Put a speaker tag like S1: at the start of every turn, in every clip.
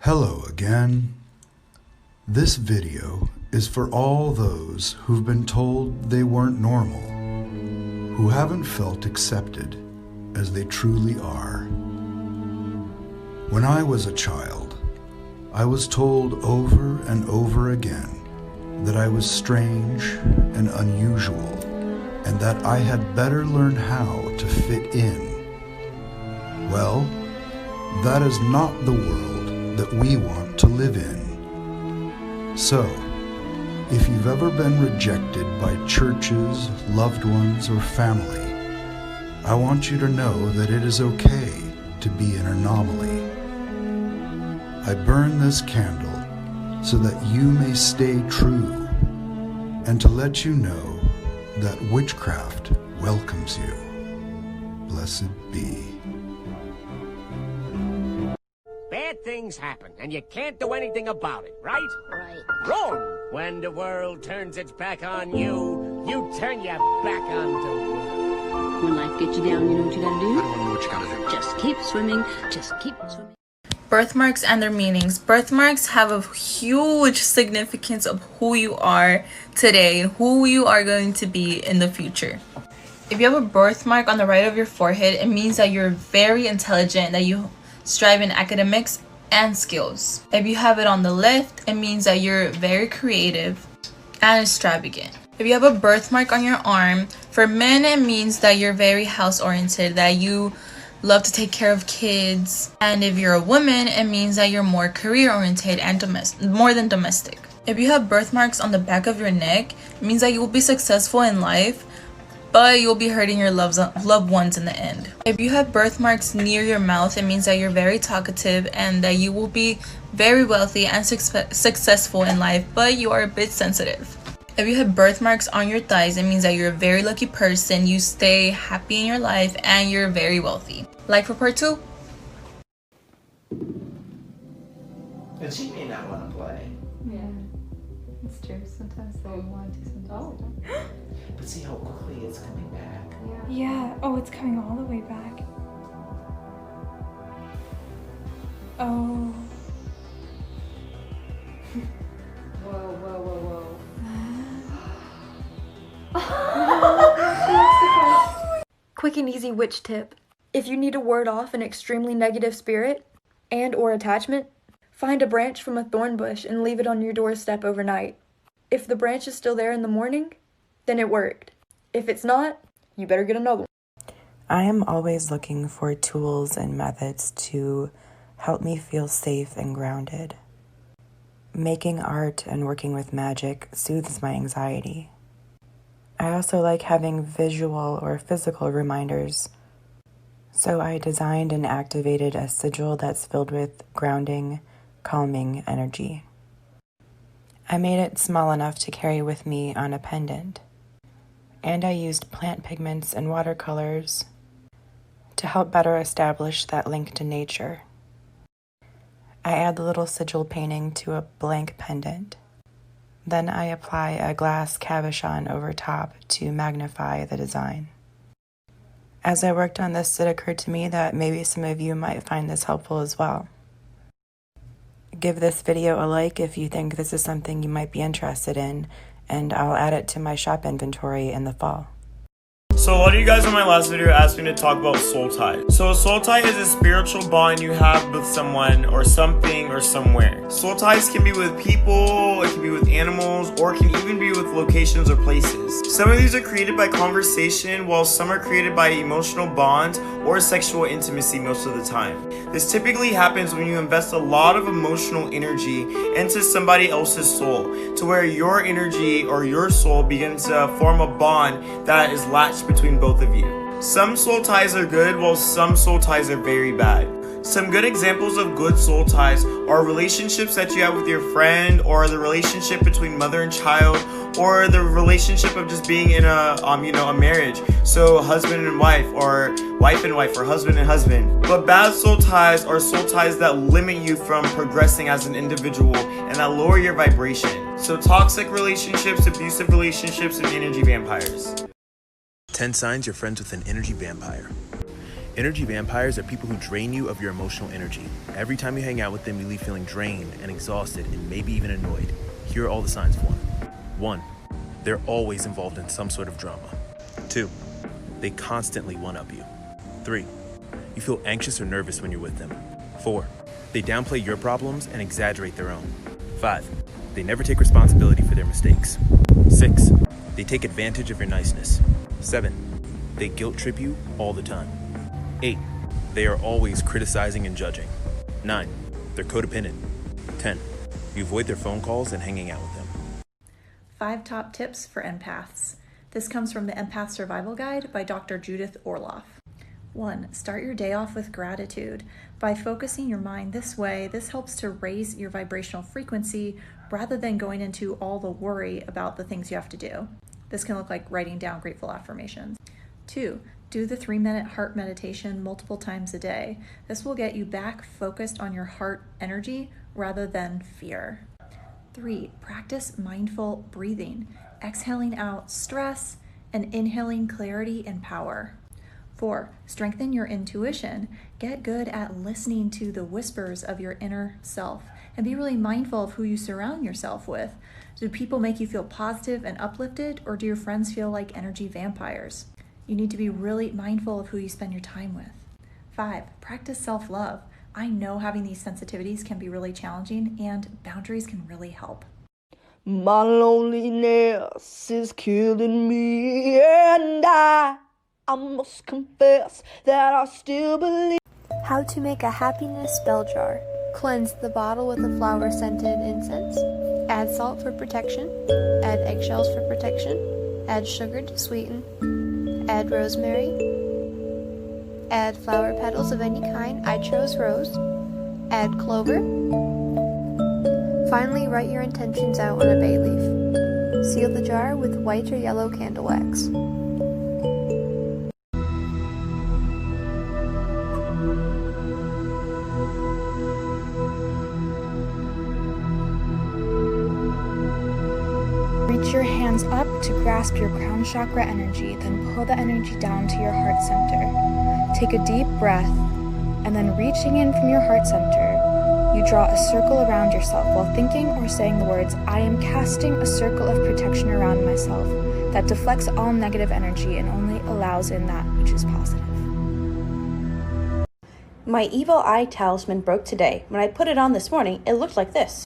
S1: Hello again. This video is for all those who've been told they weren't normal, who haven't felt accepted as they truly are. When I was a child, I was told over and over again that I was strange and unusual, and that I had better learn how to fit in. Well, that is not the world that we want to live in. So, if you've ever been rejected by churches, loved ones, or family, I want you to know that it is okay to be an anomaly. I burn this candle so that you may stay true, and to let you know that witchcraft welcomes you. Blessed be.
S2: Bad things happen, and you can't do anything about it, right?
S3: Right.
S2: Wrong! When the world turns its back on you, you turn your back on the world.
S3: When life gets you down, you know what you gotta do?
S4: I don't know what you gotta do.
S3: Just keep swimming. Just keep swimming.
S5: Birthmarks and their meanings. Birthmarks have a huge significance of who you are today and who you are going to be in the future. If you have a birthmark on the right of your forehead, it means that you're very intelligent, that you strive in academics and skills. If you have it on the left, it means that you're very creative and extravagant. If you have a birthmark on your arm, for men it means that you're very house oriented, that you love to take care of kids. And if you're a woman, it means that you're more career oriented and more than domestic. If you have birthmarks on the back of your neck, it means that you will be successful in life, but you'll be hurting your loved ones in the end. If you have birthmarks near your mouth, it means that you're very talkative and that you will be very wealthy and successful in life, but you are a bit sensitive. If you have birthmarks on your thighs, it means that you're a very lucky person, you stay happy in your life, and you're very wealthy. Like for part 2.
S6: And she may not want to play.
S7: Yeah, it's true. Sometimes they want to, sometimes they don't.
S6: But see how quickly it's coming back.
S7: Yeah. Oh, it's coming all the way back. Oh.
S8: Whoa, whoa, whoa, whoa.
S9: Quick and easy witch tip. If you need to ward off an extremely negative spirit and or attachment, find a branch from a thorn bush and leave it on your doorstep overnight. If the branch is still there in the morning, then it worked. If it's not, you better get another one.
S10: I am always looking for tools and methods to help me feel safe and grounded. Making art and working with magic soothes my anxiety. I also like having visual or physical reminders, so I designed and activated a sigil that's filled with grounding, calming energy. I made it small enough to carry with me on a pendant, and I used plant pigments and watercolors to help better establish that link to nature. I add the little sigil painting to a blank pendant. Then I apply a glass cabochon over top to magnify the design. As I worked on this, it occurred to me that maybe some of you might find this helpful as well. Give this video a like if you think this is something you might be interested in, and I'll add it to my shop inventory in the fall.
S11: So a lot of you guys on my last video asked me to talk about soul ties. So a soul tie is a spiritual bond you have with someone or something or somewhere. Soul ties can be with people, it can be with animals, or it can even be with locations or places. Some of these are created by conversation, while some are created by emotional bonds or sexual intimacy most of the time. This typically happens when you invest a lot of emotional energy into somebody else's soul, to where your energy or your soul begins to form a bond that is latched between both of you. Some soul ties are good, while some soul ties are very bad. Some good examples of good soul ties are relationships that you have with your friend, or the relationship between mother and child, or the relationship of just being in a marriage. So husband and wife, or wife and wife, or husband and husband. But bad soul ties are soul ties that limit you from progressing as an individual and that lower your vibration. So toxic relationships, abusive relationships, and energy vampires.
S4: 10 signs you're friends with an energy vampire. Energy vampires are people who drain you of your emotional energy. Every time you hang out with them, you leave feeling drained and exhausted and maybe even annoyed. Here are all the signs for one. 1. They're always involved in some sort of drama. 2. They constantly one-up you. 3. You feel anxious or nervous when you're with them. 4. They downplay your problems and exaggerate their own. 5. They never take responsibility for their mistakes. 6. They take advantage of your niceness. 7. They guilt trip you all the time. 8. They are always criticizing and judging. 9. They're codependent. 10. You avoid their phone calls and hanging out with them.
S12: 5 top tips for empaths. This comes from the Empath Survival Guide by Dr. Judith Orloff. 1. Start your day off with gratitude. By focusing your mind this way, this helps to raise your vibrational frequency rather than going into all the worry about the things you have to do. This can look like writing down grateful affirmations. 2. Do the 3-minute heart meditation multiple times a day. This will get you back focused on your heart energy rather than fear. 3. Practice mindful breathing, exhaling out stress and inhaling clarity and power. 4. Strengthen your intuition. Get good at listening to the whispers of your inner self and be really mindful of who you surround yourself with. Do people make you feel positive and uplifted, or do your friends feel like energy vampires? You need to be really mindful of who you spend your time with. 5. Practice self-love. I know having these sensitivities can be really challenging, and boundaries can really help.
S13: My loneliness is killing me, and I must confess that I still believe.
S14: How to make a happiness spell jar. Cleanse the bottle with a flower-scented incense. Add salt for protection. Add eggshells for protection. Add sugar to sweeten. Add rosemary. Add flower petals of any kind. I chose rose. Add clover. Finally, write your intentions out on a bay leaf. Seal the jar with white or yellow candle wax.
S15: Reach your hands up to grasp your crown chakra energy, then pull the energy down to your heart center. Take a deep breath, and then reaching in from your heart center, you draw a circle around yourself while thinking or saying the words, I am casting a circle of protection around myself that deflects all negative energy and only allows in that which is positive.
S16: My evil eye talisman broke today. When I put it on this morning, it looked like this.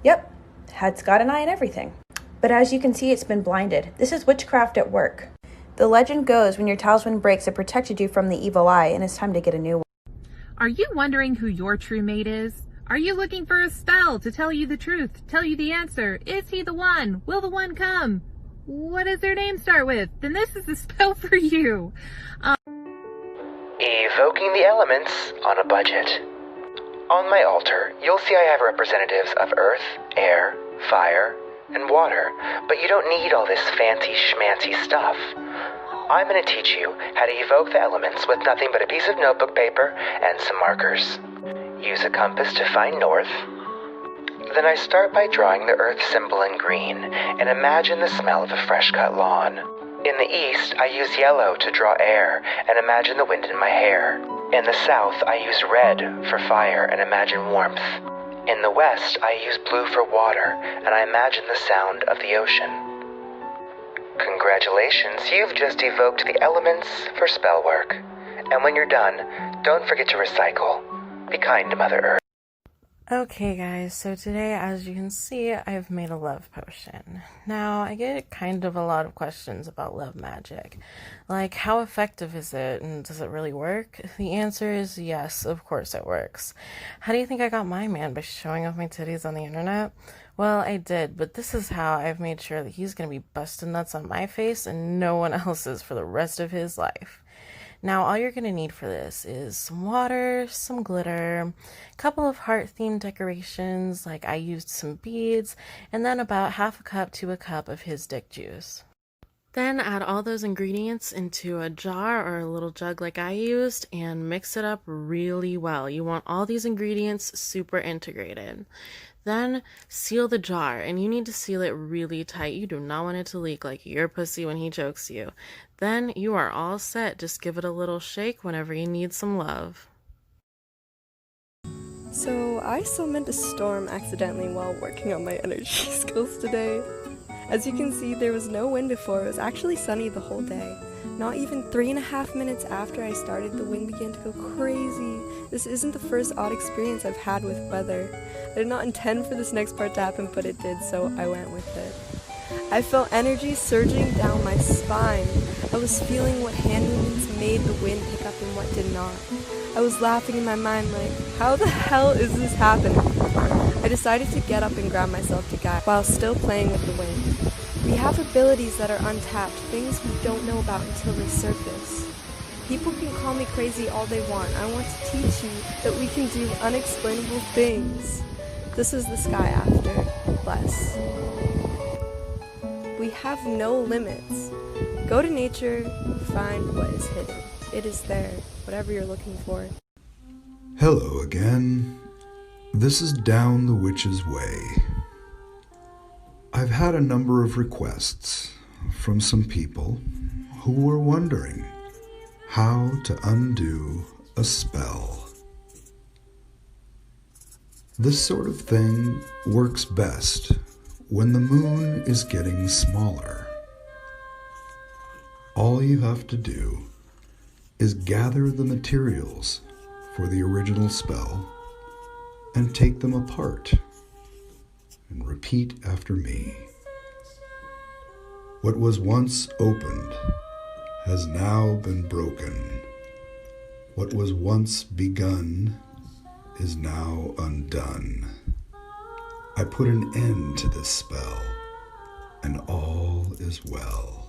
S16: Yep, had Scott and I and everything. But as you can see, it's been blinded. This is witchcraft at work. The legend goes when your talisman breaks, it protected you from the evil eye, and it's time to get a new one.
S17: Are you wondering who your true mate is? Are you looking for a spell to tell you the truth, tell you the answer? Is he the one? Will the one come? What does their name start with? Then this is the spell for you.
S18: Evoking the elements on a budget. On my altar, you'll see I have representatives of earth, air, fire, and water, but you don't need all this fancy schmancy stuff. I'm going to teach you how to evoke the elements with nothing but a piece of notebook paper and some markers. Use a compass to find north. Then I start by drawing the earth symbol in green and imagine the smell of a fresh cut lawn. In the east, I use yellow to draw air and imagine the wind in my hair. In the south, I use red for fire and imagine warmth. In the west, I use blue for water, and I imagine the sound of the ocean. Congratulations, you've just evoked the elements for spell work. And when you're done, don't forget to recycle. Be kind to Mother Earth.
S10: Okay guys, so today, as you can see, I've made a love potion. Now, I get kind of a lot of questions about love magic. Like, how effective is it, and does it really work? The answer is yes, of course it works. How do you think I got my man? By showing off my titties on the internet? Well, I did, but this is how I've made sure that he's going to be busting nuts on my face and no one else's for the rest of his life. Now, all you're going to need for this is some water, some glitter, a couple of heart-themed decorations, like I used some beads, and then about half a cup to a cup of his dick juice.
S19: Then add all those ingredients into a jar or a little jug like I used and mix it up really well. You want all these ingredients super integrated. Then seal the jar, and you need to seal it really tight. You do not want it to leak like your pussy when he chokes you. Then you are all set. Just give it a little shake whenever you need some love.
S20: So I summoned a storm accidentally while working on my energy skills today. As you can see, there was no wind before. It was actually sunny the whole day. Not even 3.5 minutes after I started, the wind began to go crazy. This isn't the first odd experience I've had with weather. I did not intend for this next part to happen, but it did, so I went with it. I felt energy surging down my spine. I was feeling what hand movements made the wind pick up and what did not. I was laughing in my mind like, how the hell is this happening? I decided to get up and grab myself to guide while still playing with the wind. We have abilities that are untapped, things we don't know about until they surface. People can call me crazy all they want. I want to teach you that we can do unexplainable things. This is the sky after. Bless. We have no limits. Go to nature, find what is hidden. It is there, whatever you're looking for.
S1: Hello again. This is Down the Witch's Way. I've had a number of requests from some people who were wondering how to undo a spell. This sort of thing works best when the moon is getting smaller. All you have to do is gather the materials for the original spell and take them apart and repeat after me. What was once opened has now been broken. What was once begun is now undone. I put an end to this spell, and all is well.